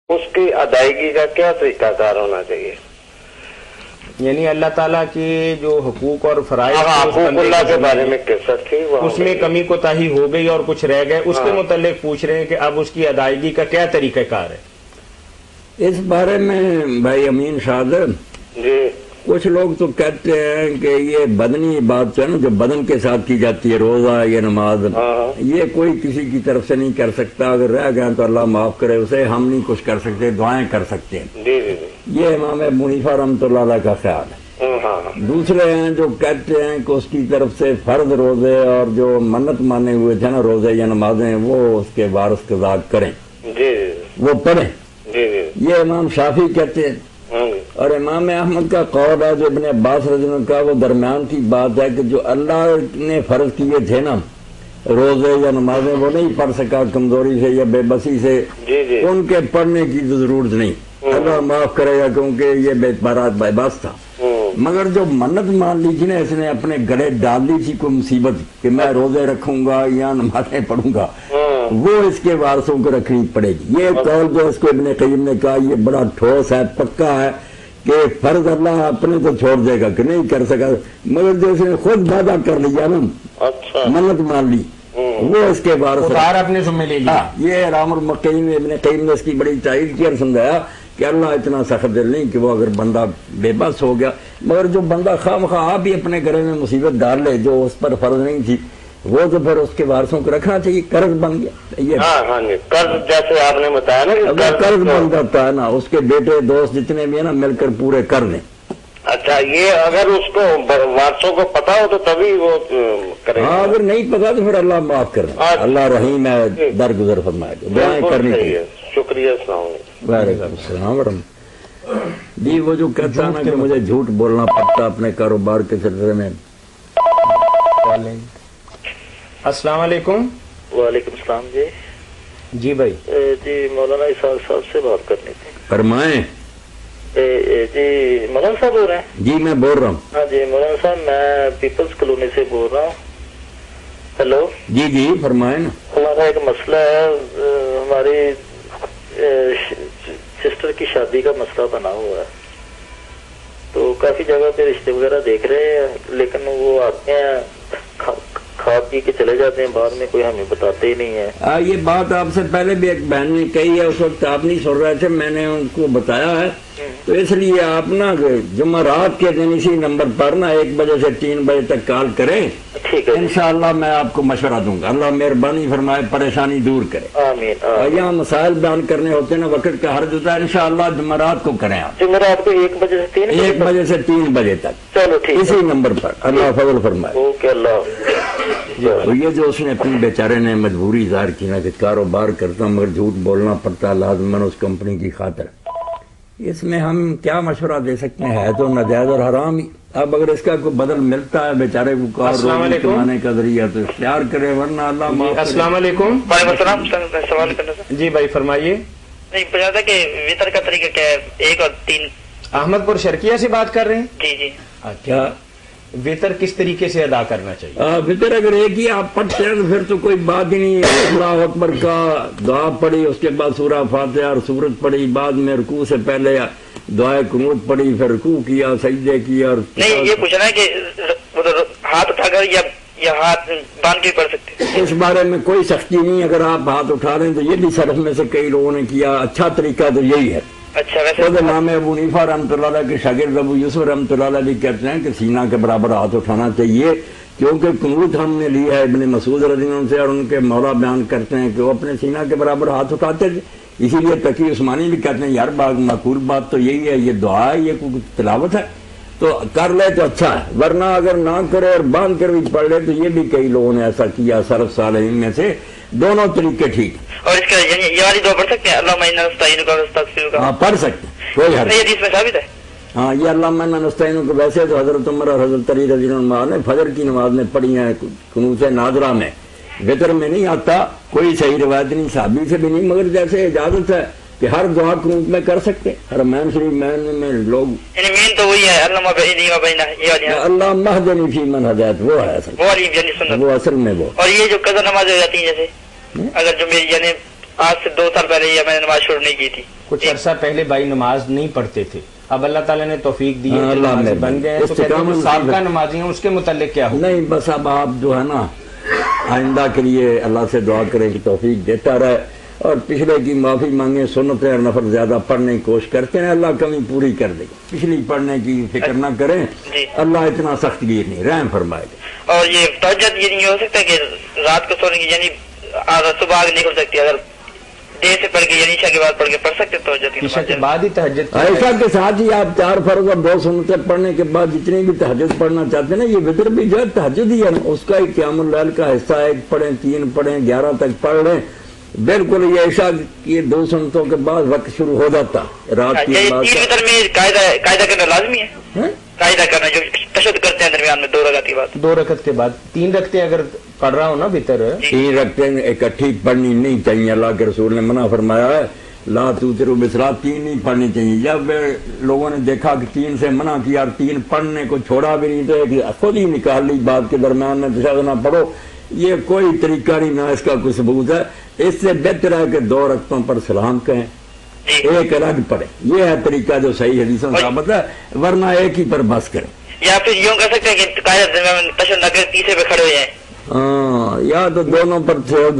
اس کی ادائیگی کا کیا طریقہ کار ہونا چاہیے؟ یعنی اللہ تعالیٰ کے جو حقوق اور فرائض حقوق اللہ کے بارے میں قصت تھی، اس میں کمی کوتاہی ہو گئی اور کچھ رہ گئے، اس کے متعلق پوچھ رہے ہیں کہ اب اس کی ادائیگی کا کیا طریقہ کار ہے؟ اس بارے میں بھائی امین صاحب جی کچھ لوگ تو کہتے ہیں کہ یہ بدنی بات ہے نا، جو بدن کے ساتھ کی جاتی ہے، روزہ یا نماز، یہ کوئی کسی کی طرف سے نہیں کر سکتا، اگر رہ گئے تو اللہ معاف کرے اسے، ہم نہیں کچھ کر سکتے، دعائیں کر سکتے ہیں۔ جی جی جی، یہ امام ابو حنیفہ رحمۃ اللہ علیہ کا خیال ہے۔ دوسرے ہیں جو کہتے ہیں کہ اس کی طرف سے فرض روزے اور جو منت مانے ہوئے تھے نا روزے یا نمازیں، وہ اس کے وارث قضا کریں، جی وہ پڑھیں، جی جی، یہ امام شافعی کہتے ہیں۔ اور امام احمد کا قول ہے جو ابن عباس رضی اللہ عنہ کا، وہ درمیان کی بات ہے کہ جو اللہ نے فرض کیے تھے نا روزے یا نمازیں، وہ نہیں پڑھ سکا کمزوری سے یا بے بسی سے، ان کے پڑھنے کی تو ضرورت نہیں، اللہ معاف کرے گا کیونکہ یہ بے بس تھا۔ مگر جو منت مان لی تھی نا اس نے، اپنے گلے ڈال لی تھی کوئی مصیبت کہ میں روزے رکھوں گا یا نمازیں پڑھوں گا، وہ اس کے وارثوں کو رکھنی پڑے گی۔ یہ قول جو اس کو ابن قیم نے کہا یہ بڑا ٹھوس ہے، پکا ہے کہ فرض اللہ اپنے تو چھوڑ دے گا کہ نہیں کر سکا، مگر جو اس نے خود وعدہ کر لیا نا، منت مان لی، وہ اس کے وارث اپنے ذمہ لے لیا۔ یہ رام المقیم ابن قیم نے اس کی بڑی تائید کی اور سمجھایا کہ اللہ اتنا سخت دل نہیں کہ وہ اگر بندہ بے بس ہو گیا، مگر جو بندہ خواہ مخواہ آپ ہی اپنے گھر میں مصیبت ڈال لے جو اس پر فرض نہیں تھی، وہ تو پھر اس کے وارثوں کو رکھنا چاہیے، قرض بن گیا۔ یہ قرض جیسے آپ نے بتایا نا، قرض بن جاتا ہے نا، اس کے بیٹے دوست جتنے بھی ہیں نا مل کر پورے کر دیں۔ اچھا، یہ اگر اس کو وارثوں کو پتا ہو تو تبھی وہ کرے گا، اگر نہیں پتا تو پھر اللہ معاف کر دیں، اللہ رحیم ہے، درگزر فرمائے گا، دعائیں کرنی چاہیے۔ شکریہ، السلام علیکم۔ وعلیکم السلام ورحمۃ۔ جی وہ جو کہتا ہے نا کہ مجھے جھوٹ بولنا پڑتا اپنے کاروبار کے سلسلے میں۔ السلام علیکم۔ وعلیکم السلام۔ جی جی بھائی، جی مولانا اسحاق صاحب سے بات کرنی تھی۔ فرمائیں۔ جی مولانا صاحب بول رہے ہیں؟ جی میں بول رہا ہوں۔ ہاں جی مولانا صاحب، میں پیپلز کالونی سے بول رہا ہوں۔ ہیلو جی جی فرمائیں نا۔ ہمارا ایک مسئلہ ہے، ہماری سسٹر کی شادی کا مسئلہ بنا ہوا ہے، تو کافی جگہ پہ رشتے وغیرہ دیکھ رہے ہیں، لیکن وہ آتے ہیں کھا پی کے چلے جاتے ہیں، بعد میں کوئی ہمیں بتاتے ہی نہیں ہے۔ یہ بات آپ سے پہلے بھی ایک بہن نے کہی ہے، اس وقت آپ نہیں سن رہے تھے، میں نے ان کو بتایا ہے، تو اس لیے آپ نا جمعرات کے دن اسی نمبر پر نا 1 بجے سے 3 بجے تک کال کریں، ٹھیک ہے انشاءاللہ میں آپ کو مشورہ دوں گا، اللہ مہربانی فرمائے، پریشانی دور کرے۔ آمین۔ یہاں مسائل بیان کرنے ہوتے ہیں نا، وقت کا حرج ہوتا ہے، انشاءاللہ جمعرات کو کریں آپ، جمعرات کو 1 بجے سے 3 بجے 1 بجے سے 3 بجے تک، چلو ٹھیک، اسی نمبر پر، اللہ فضل فرمائے۔ اوکے، اللہ۔ تو یہ جو اس نے اپنی بیچارے نے مجبوری ظاہر کی نا کہ کاروبار کرتا مگر جھوٹ بولنا پڑتا لازماً اس کمپنی کی خاطر، اس میں ہم کیا مشورہ دے سکتے ہیں؟ ہے تو ناجائز اور حرام ہی۔ اب اگر اس کا کوئی بدل ملتا ہے بیچارے کو کار کمانے کا ذریعہ تو اختیار کرے، ورنہ اللہ معاف کرے۔ السلام علیکم۔ وعلیکم السلام۔ سوال کرنا تھا جی بھائی فرمائیے۔ نہیں، پوچھا تھا کہ وطر کا طریقہ کیا ہے؟ 1 اور 3۔ احمد پور شرکیہ سے بات کر رہے ہیں؟ جی جی۔ کیا وطر کس طریقے سے ادا کرنا چاہیے؟ فطر اگر ایک ہی آپ پڑھتے ہیں تو پھر تو کوئی بات ہی نہیں ہے، اللہ اکبر کا دعا پڑھی، اس کے بعد سورہ فاتحہ اور سورت پڑھی، بعد میں رکوع سے پہلے دعائے قنوت پڑھی، پھر رکوع کیا، سجدے کیا۔ اور نہیں، یہ پوچھنا ہے کہ ہاتھ اٹھا کر یا ہاتھ باندھ کے پڑھ سکتے ہیں؟ اس بارے میں کوئی سختی نہیں، اگر آپ ہاتھ اٹھا رہے ہیں تو یہ بھی سلف میں سے کئی لوگوں نے کیا، اچھا طریقہ تو یہی ہے۔ اچھا، ویسے خود امام ابو حنیفہ رحمۃ اللہ علیہ کے شاگرد ابو یوسف رحمۃ اللہ علیہ بھی کہتے ہیں کہ سینہ کے برابر ہاتھ اٹھانا چاہیے، کیونکہ قنوت ہم نے لی ہے ابن مسعود رضی اللہ عنہ سے، اور ان کے مولا بیان کرتے ہیں کہ وہ اپنے سینہ کے برابر ہاتھ اٹھاتے تھے، اسی لیے تقی عثمانی بھی کہتے ہیں یار معقول بات تو یہی ہے، یہ دعا ہے، یہ کوئی تلاوت ہے، تو کر لے تو اچھا ہے، ورنہ اگر نہ کرے اور باندھ کر بھی پڑھ لے تو یہ بھی کئی لوگوں نے ایسا کیا سلف صالحین میں سے، دونوں طریقے ٹھیک ہیں۔ اور اس کا یہ والی دعا پڑھ سکتے ہیں، اللہم انا نستعینک ونستغفرک؟ ہاں پڑھ سکتے ہیں، کوئی حرج نہیں۔ یہ حدیث میں ثابت ہے؟ ہاں، یہ اللہم انا نستعینک کو ویسے تو حضرت عمر اور حضرت علی رضی اللہ عنہ نے فجر کی نماز میں پڑھی ہیں، قنوت نادرہ میں، وطر میں نہیں آتا، کوئی صحیح روایت نہیں، صحابی سے بھی نہیں، مگر جیسے اجازت ہے کہ ہر دعا قنوت میں کر سکتے، حرمین شریف میں لوگ، یعنی مین تو وہی ہے، اللہم بینی و بین، یہ والی اللہم اہدنی فی من ہدیت، وہ ہے اصل، وہ والی یعنی سنت، وہ اصل میں وہ۔ اور یہ جو قضا نماز ہو جاتی ہے، جیسے اگر جو میری یعنی آج سے 2 سال پہلے یہ میں نے نماز شروع نہیں کی تھی. کچھ عرصہ پہلے بھائی نماز نہیں پڑھتے تھے, اب اللہ تعالیٰ نے توفیق دی ہے, نمازی بن گئے, تو کہتے ہیں سابقہ نمازی ہیں اس کے متعلق کیا ہو؟ نہیں بس اب آپ جو ہے نا آئندہ کے لیے اللہ سے دعا کریں کہ توفیق دیتا رہے, اور پچھلے کی معافی مانگیں, سنتیں اور نفل زیادہ پڑھنے کی کوشش کرتے ہیں, اللہ کمی پوری کر دے گا. پچھلی پڑھنے کی فکر نہ کریں, اللہ اتنا سخت گیر نہیں, رحم فرمائے گا. اور یہ تہجد یہ نہیں ہو سکتا کہ رات کو سونے کی یعنی صبح آگے نہیں کر سکتی, اگر دیر سے پڑھ کے یعنی عشاء کے بعد پڑھ کے پڑھ سکتے تہجد عشاء کے بعد ہی تہجد؟ عشاء کے ساتھ ہی آپ 4 فرض اور 2 سنتیں پڑھنے کے بعد جتنی بھی تہجد پڑھنا چاہتے ہیں نا, یہ وتر بھی جو ہے تہجد ہی ہے نا, اس کا ایک قیام اللیل کا حصہ, 1 پڑھیں 3 پڑھیں 11 تک پڑھ لیں, بالکل یہ عشاء کی 2 سنتوں کے بعد وقت شروع ہو جاتا رات کی. 3 وتر میں قاعدہ کرنا لازمی ہے, قاعدہ کرنا جو تشہد کرتے ہیں درمیان میں 2 رکعت کے بعد, 2 رکعت کے بعد 3 رکعتیں اگر پڑھ رہا ہوں نا وتر, 3 رکعتیں اکٹھی پڑھنی نہیں چاہیے. اللہ کے رسول نے منع فرمایا ہے, لا توتروا بالصلاۃ, 3 نہیں پڑھنی چاہیے. جب لوگوں نے دیکھا کہ 3 سے منع کیا اور 3 پڑھنے کو چھوڑا بھی نہیں, تو خود ہی نکال لی بات کے درمیان میں تشہد نہ پڑھو. یہ کوئی طریقہ نہیں, نہ اس کا کوئی ثبوت ہے. اس سے بہتر ہے کہ 2 رکعتوں پر سلام کہیں, 1 الگ پڑھیں. یہ ہے طریقہ جو صحیح حدیثوں میں ثابت ہے, ورنہ ایک ہی پر بس کریں. یا پھر یوں کر سکتے ہیں کہ قاعدہ درمیان تشہد نہ کریں, تیسرے پہ کھڑے ہو جائیں. ہاں, یا تو دونوں پر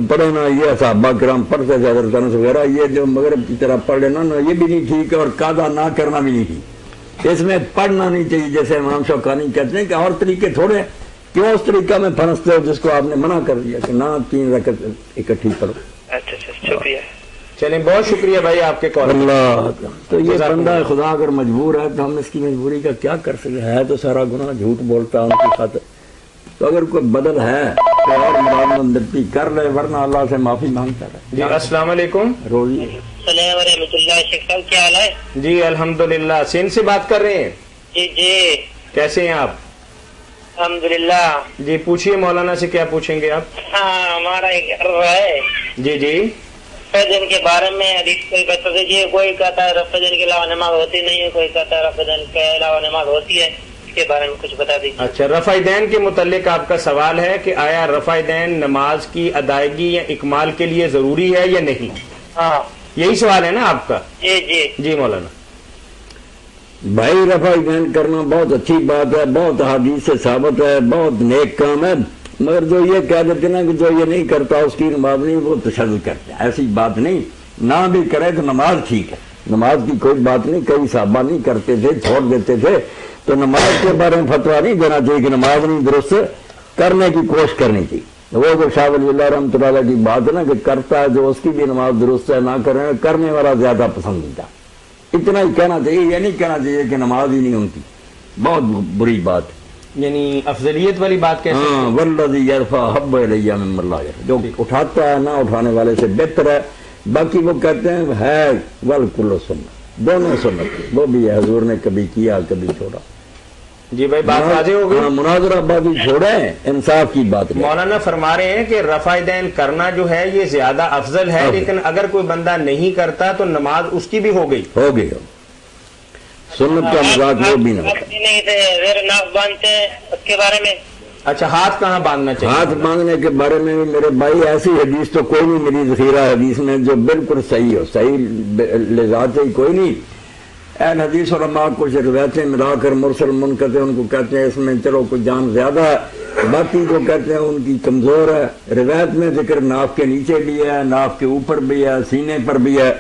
پڑھے نا, یہ صحابہ کرام پڑھتے تھے حضرت انس وغیرہ, یہ جو مغرب کی طرح پڑھ لینا نا, یہ بھی نہیں ٹھیک ہے, اور قاعدہ نہ کرنا بھی نہیں ٹھیک. اس میں پڑھنا نہیں چاہیے, جیسے امام شوکانی کہتے ہیں کہ اور طریقے تھوڑے, کیوں اس طریقہ میں پھنستے ہو جس کو آپ نے منع کر دیا کہ نہ 3 رکعت اکٹھی پڑھو. اچھا شکریہ. چلیں بہت شکریہ بھائی آپ کے کال. اللہ, تو یہ بندہ خدا اگر مجبور ہے تو ہم اس کی مجبوری کا کیا کر سکتے ہیں, تو سارا گناہ جھوٹ بولتا ہے ان کی خاطر. تو اگر کوئی بدل ہے تو اور مراد مندرتی کر لے, ورنہ اللہ سے معافی مانگتا رہے. جی السلام علیکم. روزی السلام ورحمۃ اللہ. شیخ صاحب کیا حال ہے؟ جی الحمدللہ. سین سے بات کر رہے ہیں؟ جی. کیسے ہیں آپ؟ الحمدللہ. جی پوچھیے, مولانا سے کیا پوچھیں گے آپ؟ ہاں, ہمارا ایک ہے. جی رفع کے بارے میں حدیث کوئی بتا دیجیے. کوئی کہتا ہے رفع کے علاوہ نماز ہوتی نہیں ہے, کوئی کہتا ہے رفع کے علاوہ نماز ہوتی ہے, اس کے بارے میں کچھ بتا دیجیے. اچھا, رفع دین کے متعلق آپ کا سوال ہے کہ آیا رفع دین نماز کی ادائیگی یا اکمال کے لیے ضروری ہے یا نہیں؟ ہاں یہی سوال ہے نا آپ کا؟ جی مولانا. بھائی رفع دین کرنا بہت اچھی بات ہے, بہت حدیث سے ثابت ہے, بہت نیک کام ہے, مگر جو یہ کہہ دیتے نا کہ جو یہ نہیں کرتا اس کی نماز نہیں, وہ تشدد کرتے ہیں. ایسی بات نہیں, نہ بھی کرے تو نماز ٹھیک ہے, نماز کی کوئی بات نہیں. کئی صحابہ نہیں کرتے تھے, چھوڑ دیتے تھے, تو نماز کے بارے میں فتویٰ نہیں دینا چاہیے کہ نماز نہیں درست, کرنے کی کوشش کرنی چاہیے. وہ جو شاہ ولی اللہ رحمۃ اللہ کی بات ہے نا کہ کرتا ہے جو اس کی بھی نماز درست ہے, نہ کرنے والا زیادہ پسندیدہ. اتنا ہی کہنا چاہیے, یہ نہیں کہنا چاہیے کہ نماز ہی نہیں ان کی, بہت بری بات. یعنی افضلیت والی بات کیسے؟ ہاں, والذی یرفع حب الیہ مما لا یرفع, جو اٹھاتا ہے نہ اٹھانے والے سے بہتر ہے. باقی وہ کہتے ہیں ہے والکل سنت, دونوں سنت, وہ بھی ہے, حضور نے کبھی کیا کبھی چھوڑا. جی بھائی بات واضح ہو گئی. مناظرہ بازی چھوڑیں, انصاف کی بات. مولانا فرما رہے ہیں کہ رفع دین کرنا جو ہے یہ زیادہ افضل ہے, لیکن اگر کوئی بندہ نہیں کرتا تو نماز اس کی بھی ہو گئی. سنت کا مذاق وہ بھی نہ باندھتے اس کے بارے میں. اچھا, ہاتھ کہاں باندھنا چاہیے؟ ہاتھ باندھنے کے بارے میں میرے بھائی ایسی حدیث تو کوئی نہیں میری ذخیرہ حدیث میں جو بالکل صحیح ہو, صحیح لذات ہی کوئی نہیں. اہل حدیث علماء کچھ روایتیں ملا کر مرسل منقطع ان کو کہتے ہیں, اس میں چلو کوئی جان زیادہ ہے, باقی جو کہتے ہیں ان کی کمزور ہے. روایت میں ذکر ناف کے نیچے بھی ہے, ناف کے اوپر بھی ہے, سینے پر بھی ہے.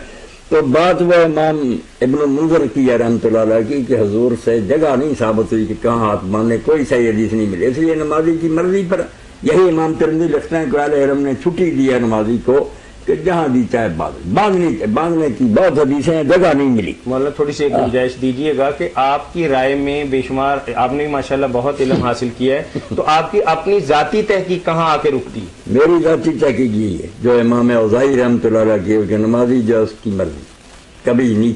تو بات وہ امام ابن المنذر کی ہے رحمۃ اللہ علیہ کی کہ حضور سے جگہ نہیں ثابت ہوئی کہ کہاں ہاتھ باندھنے, کوئی صحیح حدیث نہیں ملی. اس لیے نمازی کی مرضی پر, یہی امام ترمذی لکھتے ہیں کہ اہل علم نے چھٹی دی ہے نمازی کو کہ جہاں دی چاہے باندھنے کی بہت حدیثیں ہیں, جگہ نہیں ملی. مولانا تھوڑی سی ایک گنجائش دیجیے گا کہ آپ کی رائے میں بے شمار, آپ نے ماشاءاللہ بہت علم حاصل کیا ہے, تو آپ کی اپنی ذاتی تحقیق کہاں آ کے رکتی ہے؟ میری ذاتی تحقیق یہی ہے جو امام اوزاعی رحمۃ اللہ علیہ کی, کہ نمازی جو اس کی مرضی, کبھی نہیں